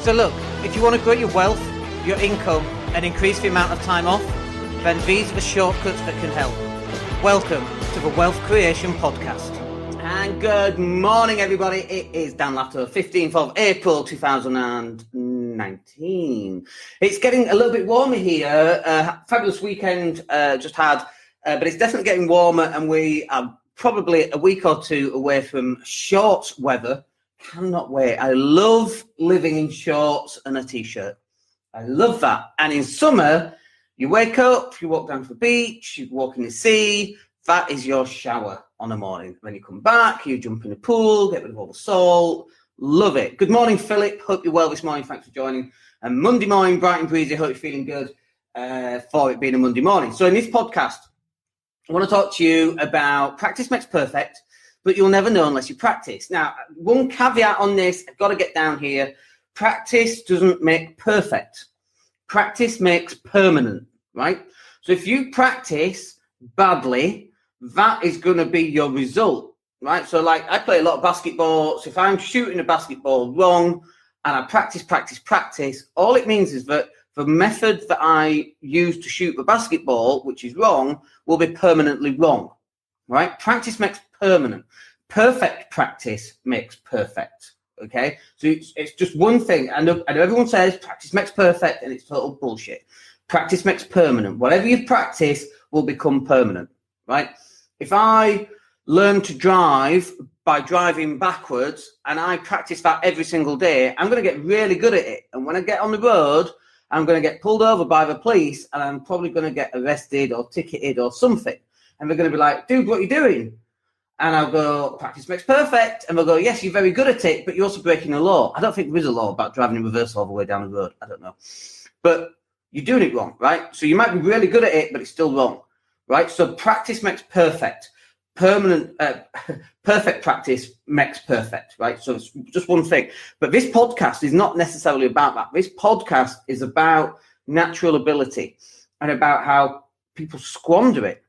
So look, if you want to grow your wealth, your income, and increase the amount of time off, then these are the shortcuts that can help. Welcome to the Wealth Creation Podcast. And good morning, everybody. It is Dan Latto, 15th of April, 2019. It's getting a little bit warmer here. Fabulous weekend just had, but it's definitely getting warmer, and we are probably a week or two away from shorts weather. Cannot wait. I love living in shorts and a t-shirt. I love that. And in summer, you wake up, you walk down to the beach, you walk in the sea. That is your shower on a morning. When you come back, you jump in the pool, get rid of all the salt. Love it. Good morning, Philip. Hope you're well this morning. Thanks for joining. And Monday morning, bright and breezy. Hope you're feeling good for it being a Monday morning. So in this podcast, I want to talk to you about practice makes perfect, but you'll never know unless you practice. Now, one caveat on this, I've got to get down here. Practice doesn't make perfect. Practice makes permanent, right? So if you practice badly, that is going to be your result, right? So like I play a lot of basketball. So if I'm shooting a basketball wrong and I practice, all it means is that the method that I use to shoot the basketball, which is wrong, will be permanently wrong, right? Practice makes permanent. Perfect practice makes perfect. Okay, so it's just one thing. I know everyone says practice makes perfect, and it's total bullshit. Practice makes permanent. Whatever you practice will become permanent, right? If I learn to drive by driving backwards and I practice that every single day, I'm going to get really good at it. And when I get on the road, I'm going to get pulled over by the police, and I'm probably going to get arrested or ticketed or something. And they're going to be like, dude, what are you doing? And I'll go, practice makes perfect. And they'll go, yes, you're very good at it, but you're also breaking a law. I don't think there is a law about driving in reverse all the way down the road. I don't know. But you're doing it wrong, right? So you might be really good at it, but it's still wrong, right? So practice makes perfect. Perfect practice makes perfect, right? So it's just one thing. But this podcast is not necessarily about that. This podcast is about natural ability and about how people squander it,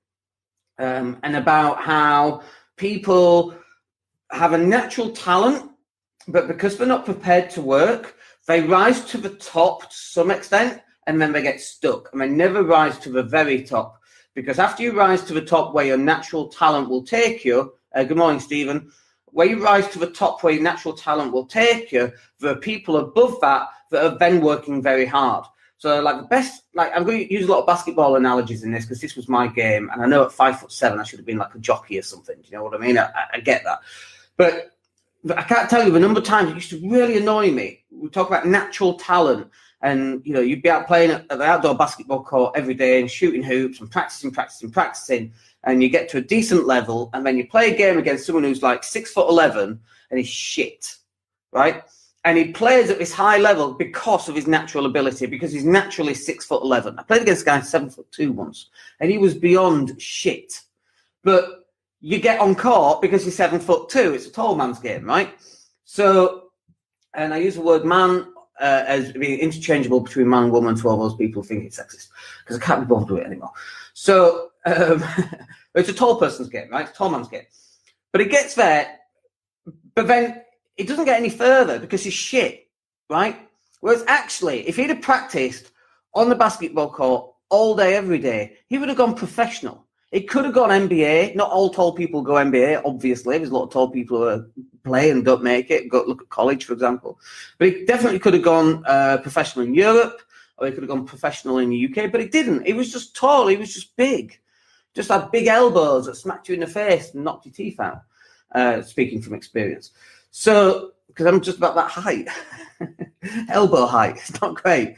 and about how people have a natural talent, but because they're not prepared to work, they rise to the top to some extent, and then they get stuck, and they never rise to the very top. Because after you rise to the top where your natural talent will take you, good morning, Stephen, where you rise to the top where your natural talent will take you, there are people above that are then working very hard. So like the best, like I'm going to use a lot of basketball analogies in this because this was my game. And I know at 5'7", I should have been like a jockey or something. Do you know what I mean? I get that. But I can't tell you the number of times it used to really annoy me. We talk about natural talent, and, you know, you'd be out playing at the outdoor basketball court every day and shooting hoops and practicing. And you get to a decent level, and then you play a game against someone who's like 6'11" and he's shit, right? And he plays at this high level because of his natural ability, because he's naturally 6'11". I played against a guy 7'2" once, and he was beyond shit. But you get on court because he's 7'2". It's a tall man's game, right? So, and I use the word man as being interchangeable between man and woman for all those people who think it's sexist, because I can't be bothered with it anymore. So it's a tall person's game, right? It's a tall man's game. But it gets there, but then it doesn't get any further because he's shit, right? Whereas actually, if he'd have practiced on the basketball court all day, every day, he would have gone professional. It could have gone NBA. Not all tall people go NBA, obviously. There's a lot of tall people who play and don't make it. Go look at college, for example. But it definitely could have gone professional in Europe, or he could have gone professional in the UK, but it didn't. He was just tall. He was just big. Just had big elbows that smacked you in the face and knocked your teeth out, speaking from experience. So, because I'm just about that height. Elbow height. It's not great.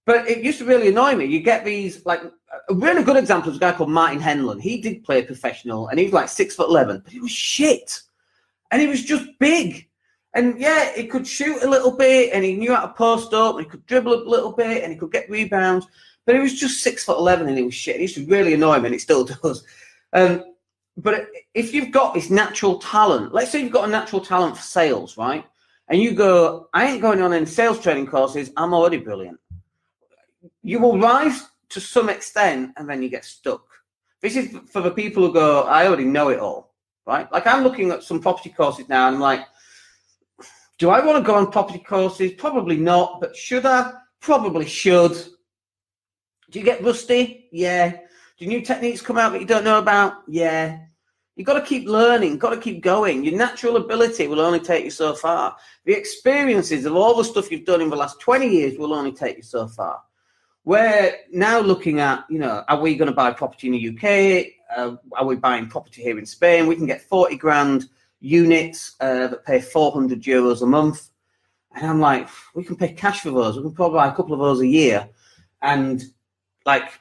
But it used to really annoy me. You get these, like, a really good example is a guy called Martin Henlon. He did play professional, and he was like 6'11", but he was shit. And he was just big. And yeah, he could shoot a little bit, and he knew how to post up, and he could dribble a little bit, and he could get rebounds. But he was just 6'11", and he was shit. It used to really annoy me, and it still does. But if you've got this natural talent, let's say you've got a natural talent for sales, right? And you go, I ain't going on any sales training courses. I'm already brilliant. You will rise to some extent, and then you get stuck. This is for the people who go, I already know it all, right? Like I'm looking at some property courses now, and I'm like, Do I want to go on property courses? Probably not, but should I? Probably should. Do you get rusty? Yeah. Do new techniques come out that you don't know about? Yeah. You've got to keep learning, got to keep going. Your natural ability will only take you so far. The experiences of all the stuff you've done in the last 20 years will only take you so far. We're now looking at, are we going to buy property in the UK? Are we buying property here in Spain? We can get 40 grand units that pay €400 a month. And I'm like, we can pay cash for those. We can probably buy a couple of those a year and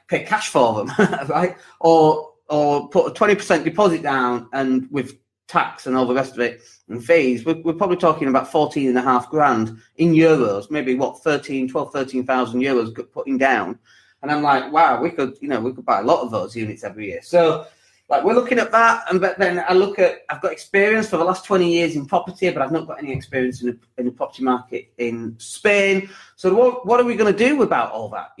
pay cash for them, right? Or put a 20% deposit down, and with tax and all the rest of it and fees, we're probably talking about 14.5 grand in euros, maybe 13,000 euros putting down. And I'm like, wow, we could buy a lot of those units every year. So we're looking at that. But then I've got experience for the last 20 years in property, but I've not got any experience in the property market in Spain. So what are we going to do about all that,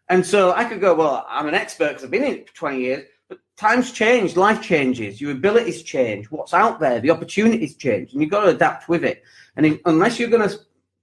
And so I could go, well, I'm an expert because I've been in it for 20 years, but times change, life changes, your abilities change, what's out there, the opportunities change, and you've got to adapt with it. And unless you're going to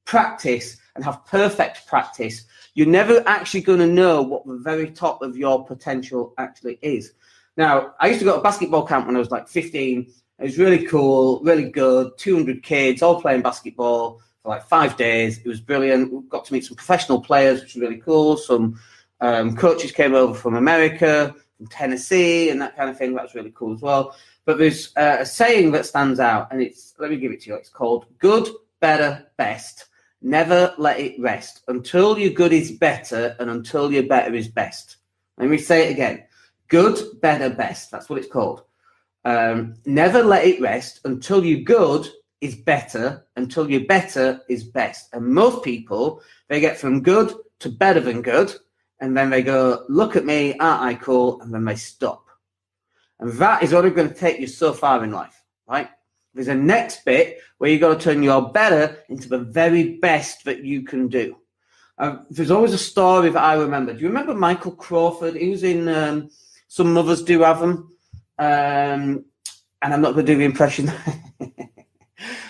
practice and have perfect practice, you're never actually going to know what the very top of your potential actually is. Now, I used to go to basketball camp when I was 15. It was really cool, really good, 200 kids all playing basketball for 5 days. It was brilliant. We got to meet some professional players, which was really cool. Some coaches came over from America, from Tennessee, and that kind of thing. That was really cool as well. But there's a saying that stands out, and let me give it to you. It's called good, better, best. Never let it rest until your good is better and until your better is best. Let me say it again. Good, better, best. That's what it's called. Never let it rest until your good is better, until your better is best. And most people, they get from good to better than good, and then they go, look at me, aren't I cool? And then they stop. And that is only going to take you so far in life, right? There's a next bit where you've got to turn your better into the very best that you can do. There's always a story that I remember. Do you remember Michael Crawford? He was in Some Mothers Do Have Them. And I'm not going to do the impression.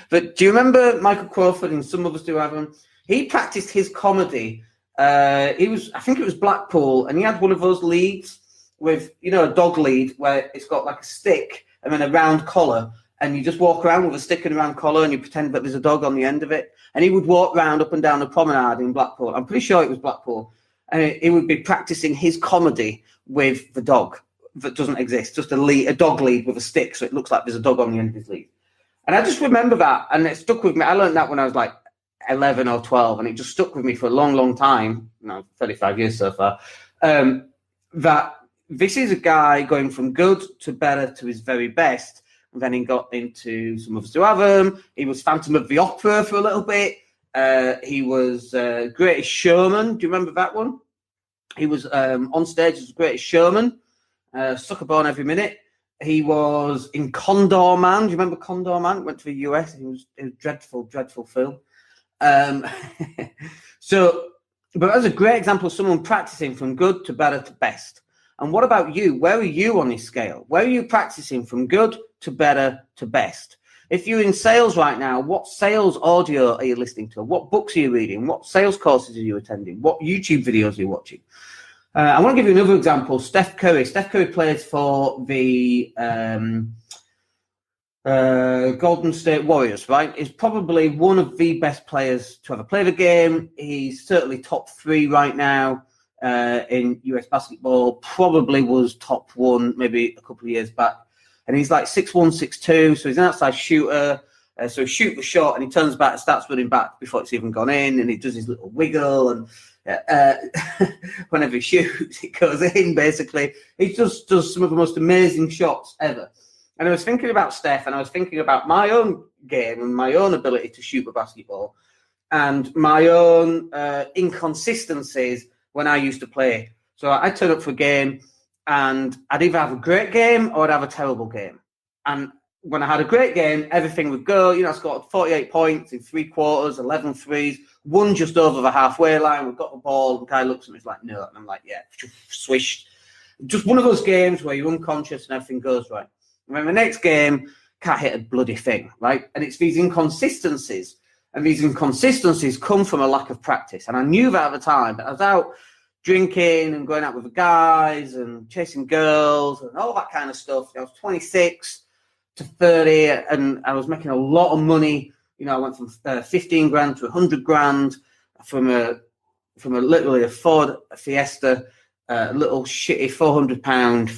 But do you remember Michael Crawford in Some Mothers Do Have Them? He practiced his comedy. I think it was Blackpool, and he had one of those leads with, a dog lead where it's got a stick and then a round collar. And you just walk around with a stick and a round collar and you pretend that there's a dog on the end of it. And he would walk round up and down the promenade in Blackpool. I'm pretty sure it was Blackpool. And he would be practicing his comedy with the dog that doesn't exist. Just a dog lead with a stick. So it looks like there's a dog on the end of his lead. And I just remember that. And it stuck with me. I learned that when I was 11 or 12. And it just stuck with me for a long, long time. 35 years so far. That this is a guy going from good to better to his very best. And then he got into Some Others Do Have Them. He was Phantom of the Opera for a little bit. He was Greatest Showman. Do you remember that one? He was on stage as Greatest Showman. Sucker born every minute. He was in Condor Man. Do you remember Condor Man? Went to the US. It was a dreadful, dreadful film. But that's a great example of someone practicing from good to better to best. And what about you? Where are you on this scale? Where are you practicing from good to better to best? If you're in sales right now, what sales audio are you listening to? What books are you reading? What sales courses are you attending? What YouTube videos are you watching? I want to give you another example. Steph Curry. Steph Curry plays for the Golden State Warriors, right? He's probably one of the best players to ever play the game. He's certainly top 3 right now. In US basketball, probably was top 1 maybe a couple of years back. And he's 6'1", 6'2", so he's an outside shooter. So he shoots the shot and he turns back and starts running back before it's even gone in, and he does his little wiggle, and whenever he shoots, it goes in, basically. He just does some of the most amazing shots ever. And I was thinking about Steph, and I was thinking about my own game and my own ability to shoot the basketball and my own inconsistencies when I used to play. So I'd turn up for a game and I'd either have a great game or I'd have a terrible game. And when I had a great game, everything would go. I scored 48 points in 3 quarters, 11 threes, one just over the halfway line. We've got the ball, and Guy looks at me, he's like, no. And I'm like, yeah, swish. Just one of those games where you're unconscious and everything goes right. And then the next game, can't hit a bloody thing, right? And it's these inconsistencies. And these inconsistencies come from a lack of practice. And I knew that at the time, but I was out drinking and going out with the guys and chasing girls and all that kind of stuff. I was 26 to 30 and I was making a lot of money. You know, I went from 15 grand to 100 grand from literally a Ford Fiesta, a little shitty £400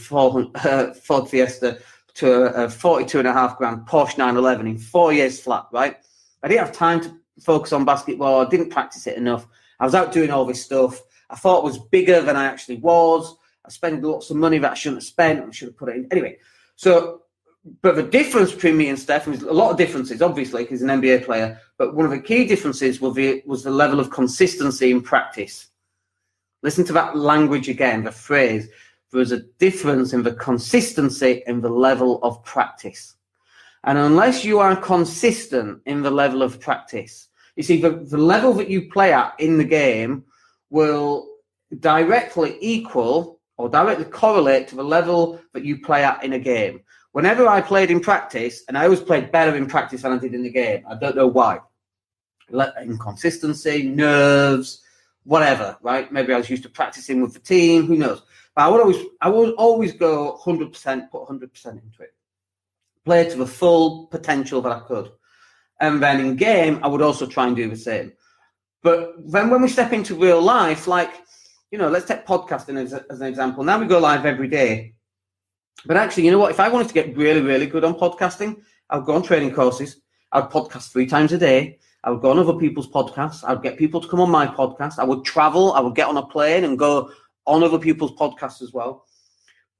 Ford Fiesta to a 42.5 grand Porsche 911 in 4 years flat, right? I didn't have time to focus on basketball. I didn't practice it enough. I was out doing all this stuff. I thought it was bigger than I actually was. I spent lots of money that I shouldn't have spent. I should have put it in. Anyway, so, but the difference between me and Steph was a lot of differences, obviously, because he's an NBA player. But one of the key differences was the level of consistency in practice. Listen to that language again, the phrase. There was a difference in the consistency in the level of practice. And unless you are consistent in the level of practice, you see, the level that you play at in the game will directly equal or directly correlate to the level that you play at in a game. Whenever I played in practice, and I always played better in practice than I did in the game, I don't know why. Inconsistency, nerves, whatever, right? Maybe I was used to practicing with the team, who knows? But I would always go 100%, put 100% into it. Play to the full potential that I could. And then in game, I would also try and do the same. But then when we step into real life, like, you know, let's take podcasting as an example. Now we go live every day. But actually, you know what? If I wanted to get really, really good on podcasting, I would go on training courses. I would podcast 3 times a day. I would go on other people's podcasts. I would get people to come on my podcast. I would travel. I would get on a plane and go on other people's podcasts as well.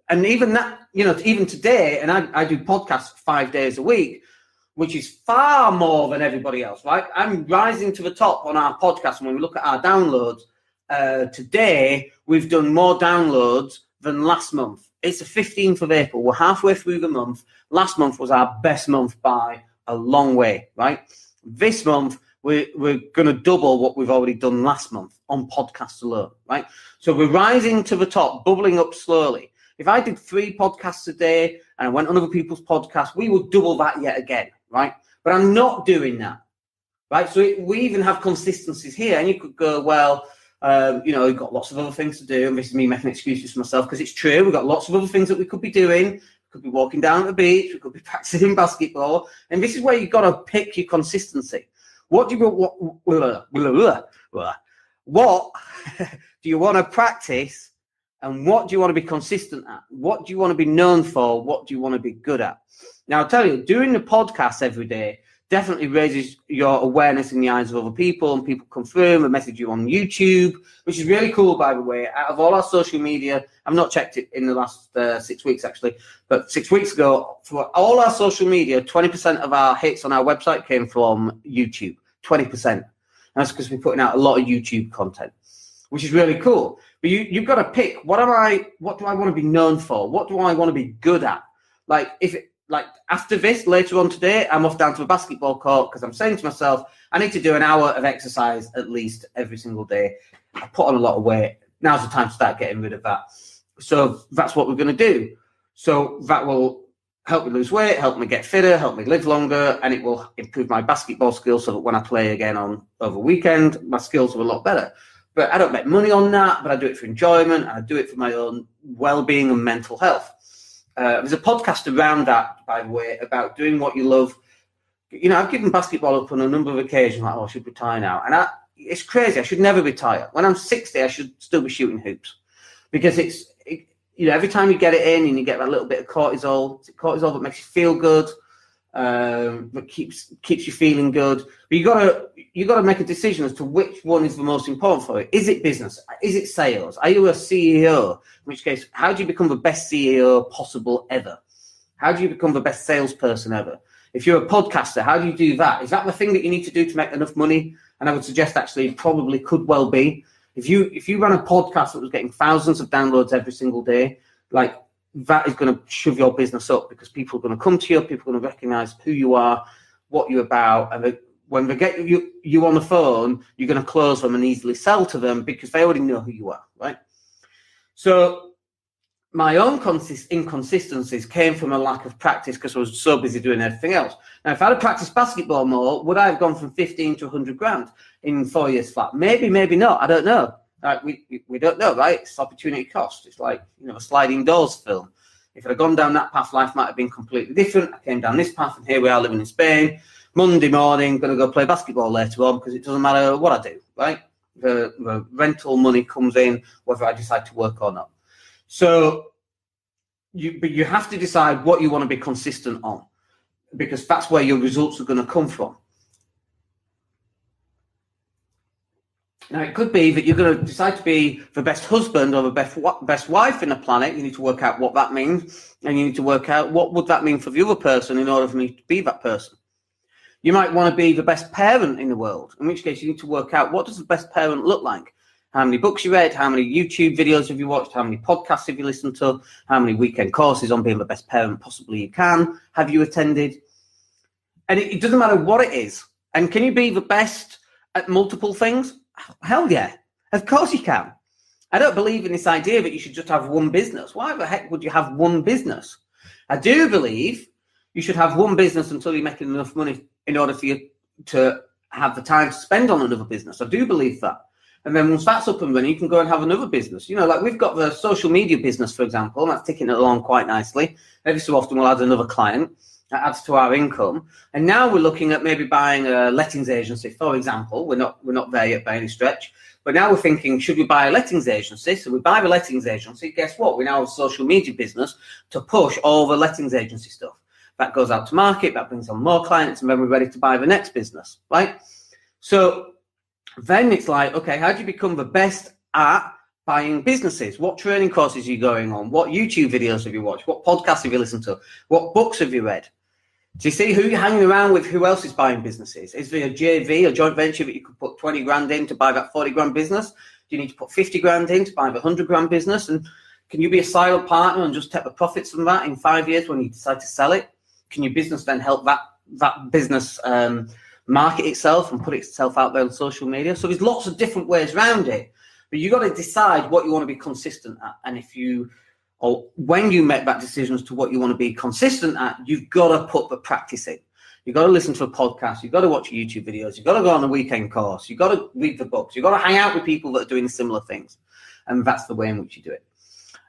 And even that, you know, even today, and I do podcasts 5 days a week, which is far more than everybody else, right? I'm rising to the top on our podcast. And when we look at our downloads, today, we've done more downloads than last month. It's the 15th of April. We're halfway through the month. Last month was our best month by a long way, right? This month, we're going to double what we've already done last month on podcasts alone, right? So we're rising to the top, bubbling up slowly. If I did 3 podcasts a day and I went on other people's podcasts, we would double that yet again, right? But I'm not doing that, right? So we even have consistencies here. And you could go, well, you know, we've got lots of other things to do. And this is me making excuses for myself because it's true. We've got lots of other things that we could be doing. We could be walking down at the beach. We could be practicing basketball. And this is where you've got to pick your consistency. What do you want to practice? And what do you want to be consistent at? What do you want to be known for? What do you want to be good at? Now, I'll tell you, doing the podcast every day definitely raises your awareness in the eyes of other people, and people come through and message you on YouTube, which is really cool, by the way. Out of all our social media, I've not checked it in the last 6 weeks, actually, but 6 weeks ago, for all our social media, 20% of our hits on our website came from YouTube, 20%. And that's because we're putting out a lot of YouTube content, which is really cool. But you've got to pick, what do I want to be known for? What do I want to be good at? Like after this, later on today, I'm off down to a basketball court because I'm saying to myself, I need to do an hour of exercise at least every single day. I put on a lot of weight. Now's the time to start getting rid of that. So that's what we're going to do. So that will help me lose weight, help me get fitter, help me live longer, and it will improve my basketball skills so that when I play again over weekend, my skills are a lot better. But I don't make money on that, but I do it for enjoyment, and I do it for my own well-being and mental health. There's a podcast around that, by the way, about doing what you love. You know, I've given basketball up on a number of occasions, like, I should retire now. And it's crazy. I should never retire. When I'm 60, I should still be shooting hoops. Because you know, every time you get it in and you get that little bit of cortisol, it's cortisol that makes you feel good, that keeps you feeling good. But you got to make a decision as to which one is the most important for you. Is it business? Is it sales? Are you a CEO? In which case, how do you become the best CEO possible ever? How do you become the best salesperson ever? If you're a podcaster, how do you do that? Is that the thing that you need to do to make enough money? And I would suggest actually it probably could well be. If you run a podcast that was getting thousands of downloads every single day, like, that is going to shove your business up, because people are going to come to you, people are going to recognize who you are, what you're about, and when they get you on the phone, you're going to close them and easily sell to them because they already know who you are, right? So my own inconsistencies came from a lack of practice because I was so busy doing everything else. Now, if I'd have practiced basketball more, would I have gone from 15 to 100 grand in 4 years flat? Maybe, maybe not. I don't know. We don't know, right? It's opportunity cost. It's like, a sliding doors film. If I'd have gone down that path, life might have been completely different. I came down this path, and here we are living in Spain. Monday morning, going to go play basketball later on because it doesn't matter what I do, right? The rental money comes in whether I decide to work or not. So you have to decide what you want to be consistent on, because that's where your results are going to come from. Now, it could be that you're going to decide to be the best husband or the best wife in the planet. You need to work out what that means, and you need to work out what would that mean for the other person in order for me to be that person. You might want to be the best parent in the world, in which case you need to work out what does the best parent look like. How many books you read, how many YouTube videos have you watched, how many podcasts have you listened to, how many weekend courses on being the best parent possibly you can have you attended. And it doesn't matter what it is. And can you be the best at multiple things? Hell yeah, of course you can. I don't believe in this idea that you should just have one business. Why the heck would you have one business? I do believe you should have one business until you're making enough money in order for you to have the time to spend on another business. I do believe that. And then once that's up and running, you can go and have another business. Like we've got the social media business, for example, and that's ticking it along quite nicely. Every so often we'll add another client. That adds to our income. And now we're looking at maybe buying a lettings agency, for example. We're not there yet by any stretch. But now we're thinking, should we buy a lettings agency? So we buy the lettings agency. Guess what? We now have a social media business to push all the lettings agency stuff. That goes out to market, that brings on more clients, and then we're ready to buy the next business, right? So then it's like, okay, how do you become the best at buying businesses? What training courses are you going on? What YouTube videos have you watched? What podcasts have you listened to? What books have you read? Do you see who you're hanging around with? Who else is buying businesses? Is there a JV, a joint venture that you could put 20 grand in to buy that 40 grand business? Do you need to put 50 grand in to buy the 100 grand business? And can you be a silent partner and just take the profits from that in 5 years when you decide to sell it? Can your business then help that business market itself and put itself out there on social media? So there's lots of different ways around it, but you've got to decide what you want to be consistent at. And when you make that decision as to what you want to be consistent at, you've got to put the practice in. You've got to listen to a podcast. You've got to watch YouTube videos. You've got to go on a weekend course. You've got to read the books. You've got to hang out with people that are doing similar things. And that's the way in which you do it.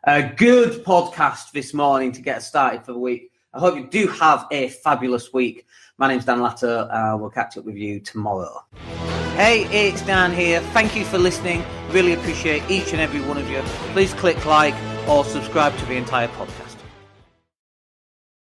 A good podcast this morning to get us started for the week. I hope you do have a fabulous week. My name's Dan Latto. We'll catch up with you tomorrow. Hey, it's Dan here. Thank you for listening. Really appreciate each and every one of you. Please click like or subscribe to the entire podcast.